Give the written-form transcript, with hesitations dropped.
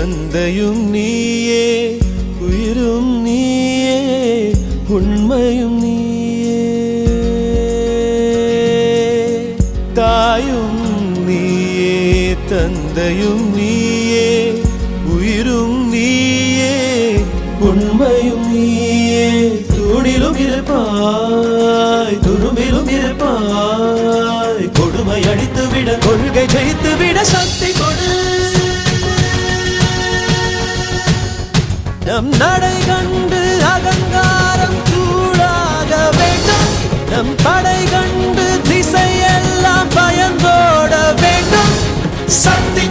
தந்தையும் நீயே உயிரும் நீயே உண்மையும் நீயே தாயும் நீயே தந்தையும் நீயே உயிரும் நீயே உண்மையும் நீயே தூணிலும் இருப்பாய் துரும்பிலும் இருப்பாய் கொடுமை அடித்துவிட கொள்கை ஜெயித்துவிட சக்தி கொடு நம் நடை கண்டு அகங்காரம் சூடாக வேண்டும் நம் படை கண்டு திசையெல்லாம் பயந்தோட வேண்டும் சக்தி